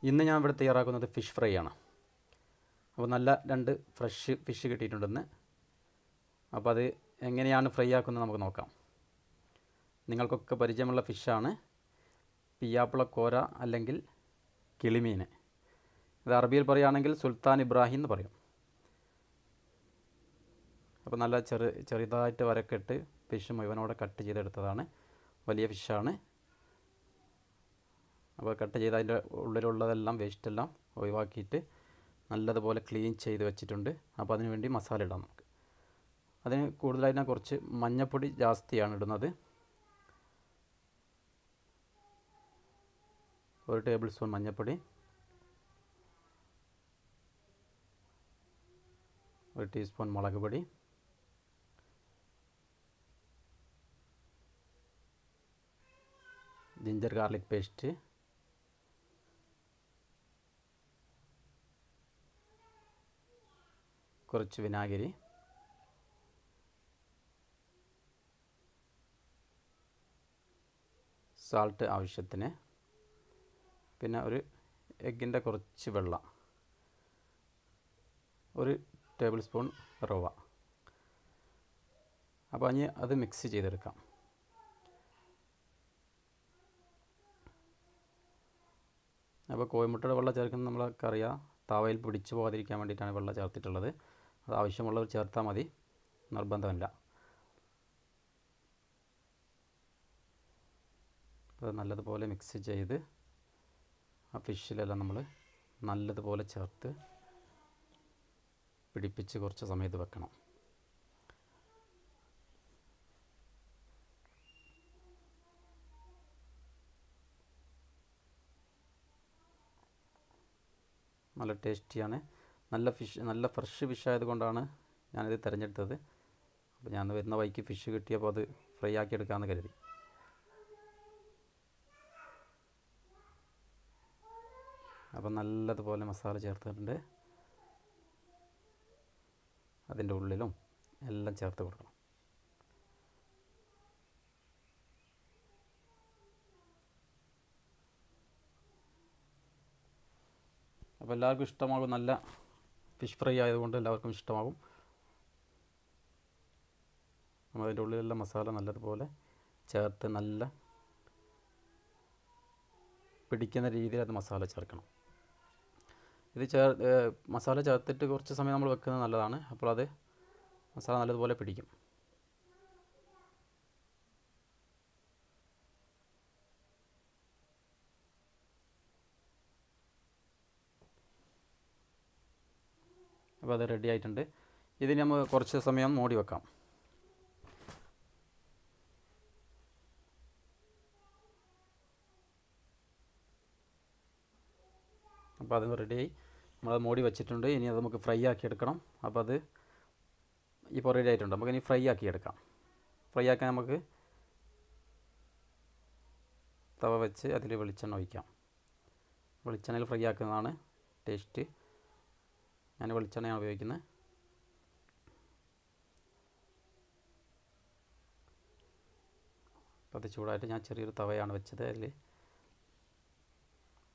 ഇന്ന് ഞാൻ ഇവിടെ തയ്യാറാക്കുന്നത് ഫിഷ് ഫ്രൈ ആണ്. അപ്പോൾ നല്ല 2 ഫ്രഷ് ഫിഷ് കിട്ടിയിട്ടുണ്ടെന്ന്. അപ്പോൾ അത് എങ്ങനെയാണ് ഫ്രൈ ആക്കുന്നത് നമുക്ക് നോക്കാം. നിങ്ങൾക്കൊക്കെ പരിചയമുള്ള ഫിഷാണ് പിയാപ്പിള കോര അല്ലെങ്കിൽ കിളിമീൻ. ഇത് അറബിയിൽ പറയുകയാണെങ്കിൽ സുൽത്താൻ ഇബ്രാഹിം എന്ന് പറയും. അപ്പോൾ നല്ല ചെറുതായിട്ട് വരക്കിട്ട് ഫിഷ് മുഴുവനോടെ കട്ട് ചെയ്തെടുത്തതാണ്. വലിയ ഫിഷാണ്. അപ്പോൾ കട്ട് ചെയ്ത് അതിൻ്റെ ഉള്ളിലുള്ളതെല്ലാം വേസ്റ്റെല്ലാം ഒഴിവാക്കിയിട്ട് നല്ലതുപോലെ ക്ലീൻ ചെയ്ത് വെച്ചിട്ടുണ്ട്. അപ്പോൾ അതിന് വേണ്ടി മസാല ഇടാം നമുക്ക്. അതിന് കൂടുതലായി ഞാൻ കുറച്ച് മഞ്ഞൾപ്പൊടി ജാസ്തിയാണ് ഇടുന്നത്. 1 ടേബിൾ സ്പൂൺ മഞ്ഞൾപ്പൊടി, 1 ടീസ്പൂൺ മുളക് പൊടി, ജിഞ്ചർ ഗാർലിക് പേസ്റ്റ്, കുറച്ച് വിനാഗിരി, സാൾട്ട് ആവശ്യത്തിന്, പിന്നെ ഒരു എഗ്ഗിൻ്റെ കുറച്ച് വെള്ളം, 1 ടേബിൾ സ്പൂൺ റവ. അപ്പോൾ ഇനി അത് മിക്സ് ചെയ്തെടുക്കാം. അപ്പോൾ കോഴിമുട്ടയുടെ വെള്ളം ചേർക്കുന്നത് നമ്മളൊക്കെ അറിയാം, തവയിൽ പിടിച്ചു പോകാതിരിക്കാൻ വേണ്ടിയിട്ടാണ് വെള്ളം ചേർത്തിട്ടുള്ളത്. അത് ആവശ്യമുള്ളവർ ചേർത്താൽ മതി, നിർബന്ധമില്ല. അത് നല്ലതുപോലെ മിക്സ് ചെയ്ത് ആ ഫിഷിലെല്ലാം നമ്മൾ നല്ലതുപോലെ ചേർത്ത് പിടിപ്പിച്ച് കുറച്ച് സമയത്ത് വെക്കണം. നല്ല ടേസ്റ്റിയാണ്. നല്ല ഫ്രഷ് ഫിഷ് ആയതുകൊണ്ടാണ് ഞാനിത് തിരഞ്ഞെടുത്തത്. അപ്പോൾ ഞാൻ വരുന്ന വഴിക്ക് ഫിഷ് കിട്ടിയപ്പോൾ അത് ഫ്രൈ ആക്കി എടുക്കാമെന്ന് കരുതി. അപ്പോൾ നല്ലതുപോലെ മസാല ചേർത്തിട്ടുണ്ട്. അതിൻ്റെ ഉള്ളിലും എല്ലാം ചേർത്ത് കൊടുക്കണം. അപ്പോൾ എല്ലാവർക്കും ഇഷ്ടമാകും. നല്ല ഫിഷ് ഫ്രൈ ആയതുകൊണ്ട് എല്ലാവർക്കും ഇഷ്ടമാകും. നമ്മൾ അതിൻ്റെ ഉള്ളിലുള്ള മസാല നല്ലതുപോലെ ചേർത്ത് നല്ല പിടിക്കുന്ന രീതിയിൽ അത് മസാല ചേർക്കണം. ഇത് മസാല ചേർത്തിട്ട് കുറച്ച് സമയം നമ്മൾ വെക്കുന്നത് നല്ലതാണ്. അപ്പോൾ അത് മസാല നല്ലതുപോലെ പിടിക്കും. അപ്പോൾ അത് റെഡി ആയിട്ടുണ്ട്. ഇതിന് നമ്മൾ കുറച്ച് സമയം മൂടി വെക്കാം. അപ്പോൾ അത് റെഡിയായി, നമ്മളത് മൂടി വെച്ചിട്ടുണ്ട്. ഇനി അത് നമുക്ക് ഫ്രൈ ആക്കി എടുക്കണം. അപ്പോൾ അത് ഇപ്പോൾ റെഡി ആയിട്ടുണ്ട്. നമുക്കിനി ഫ്രൈ ആക്കി എടുക്കാം. ഫ്രൈ ആക്കാൻ നമുക്ക് തവ വെച്ച് അതിൽ വെളിച്ചെണ്ണ ഒഴിക്കാം. വെളിച്ചെണ്ണയിൽ ഫ്രൈ ആക്കുന്നതാണ് ടേസ്റ്റ്. ഞാൻ വെളിച്ചെണ്ണയാണ് ഉപയോഗിക്കുന്നത്. അപ്പോൾ അത് ചൂടായിട്ട് ഞാൻ ചെറിയൊരു തവയാണ് വെച്ചത്. അതിൽ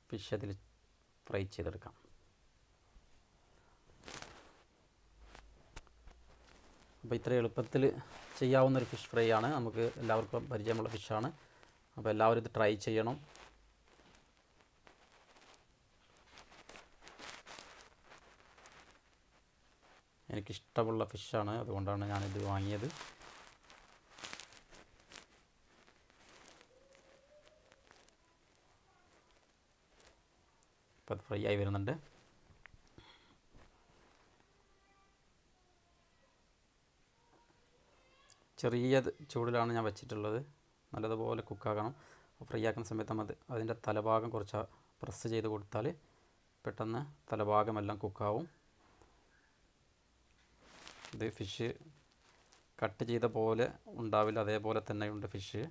ഫിഷ് അതിൽ ഫ്രൈ ചെയ്തെടുക്കാം. അപ്പോൾ ഇത്ര എളുപ്പത്തിൽ ചെയ്യാവുന്നൊരു ഫിഷ് ഫ്രൈ ആണ്. നമുക്ക് എല്ലാവർക്കും പരിചയമുള്ള ഫിഷാണ്. അപ്പോൾ എല്ലാവരും ഇത് ട്രൈ ചെയ്യണം. എനിക്കിഷ്ടമുള്ള ഫിഷാണ്, അതുകൊണ്ടാണ് ഞാനിത് വാങ്ങിയത്. അപ്പോൾ അത് ഫ്രൈ ആയി വരുന്നുണ്ട്. ചെറിയ ചൂടിലാണ് ഞാൻ വെച്ചിട്ടുള്ളത്. നല്ലതുപോലെ കുക്കാക്കണം. ഫ്രൈ ആക്കുന്ന സമയത്ത് നമ്മൾ അതിൻ്റെ തലഭാഗം കുറച്ച് പ്രസ് ചെയ്ത് കൊടുത്താൽ പെട്ടെന്ന് തലഭാഗമെല്ലാം കുക്കാവും. ഇത് ഫിഷ് കട്ട് ചെയ്ത പോലെ ഉണ്ടാവില്ല, അതേപോലെ തന്നെയുണ്ട് ഫിഷ്.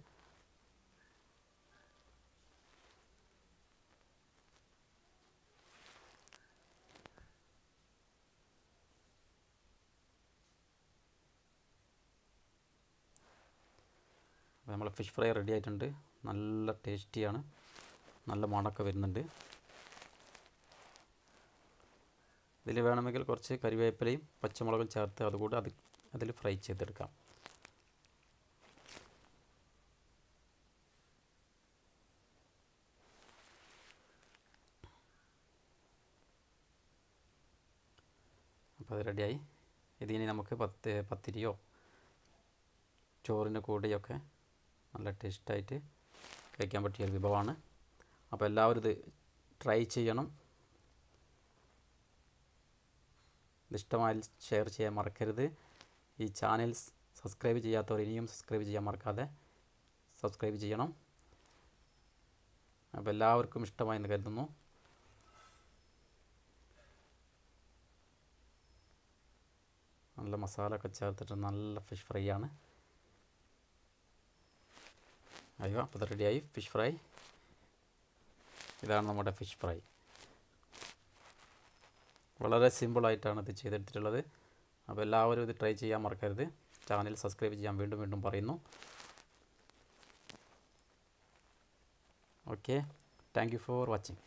നമ്മൾ ഫിഷ് ഫ്രൈ റെഡി ആയിട്ടുണ്ട്. നല്ല ടേസ്റ്റിയാണ്, നല്ല മണമൊക്കെ വരുന്നുണ്ട്. ഇതിൽ വേണമെങ്കിൽ കുറച്ച് കറിവേപ്പിലയും പച്ചമുളകും ചേർത്ത് അതുകൂടി അതിൽ ഫ്രൈ ചെയ്തെടുക്കാം. അപ്പോൾ അത് റെഡിയായി. ഇതിനി നമുക്ക് പത്തിരിയോ ചോറിൻ്റെ കൂടെയൊക്കെ നല്ല ടേസ്റ്റായിട്ട് കഴിക്കാൻ പറ്റിയ ഒരു വിഭവമാണ്. അപ്പോൾ എല്ലാവരും ഇത് ട്രൈ ചെയ്യണം. ഇഷ്ടമായാൽ ഷെയർ ചെയ്യാൻ മറക്കരുത്. ഈ ചാനൽ സബ്സ്ക്രൈബ് ചെയ്യാത്തവർ ഇനിയും സബ്സ്ക്രൈബ് ചെയ്യാൻ മറക്കാതെ സബ്സ്ക്രൈബ് ചെയ്യണം. അപ്പോൾ എല്ലാവർക്കും ഇഷ്ടമായെന്ന് കരുതുന്നു. നല്ല മസാല ഒക്കെ ചേർത്തിട്ട് നല്ല ഫിഷ് ഫ്രൈ ആണ്. അയ്യോ, അപ്പോൾ ഇത് റെഡിയായി ഫിഷ് ഫ്രൈ. ഇതാണ് നമ്മുടെ ഫിഷ് ഫ്രൈ. വളരെ സിമ്പിളായിട്ടാണ് ഇത് ചെയ്തെടുത്തിട്ടുള്ളത്. അപ്പോൾ എല്ലാവരും ഇത് ട്രൈ ചെയ്യാൻ മറക്കരുത്. ചാനൽ സബ്സ്ക്രൈബ് ചെയ്യാൻ വീണ്ടും വീണ്ടും പറയുന്നു. Okay, thank you for watching.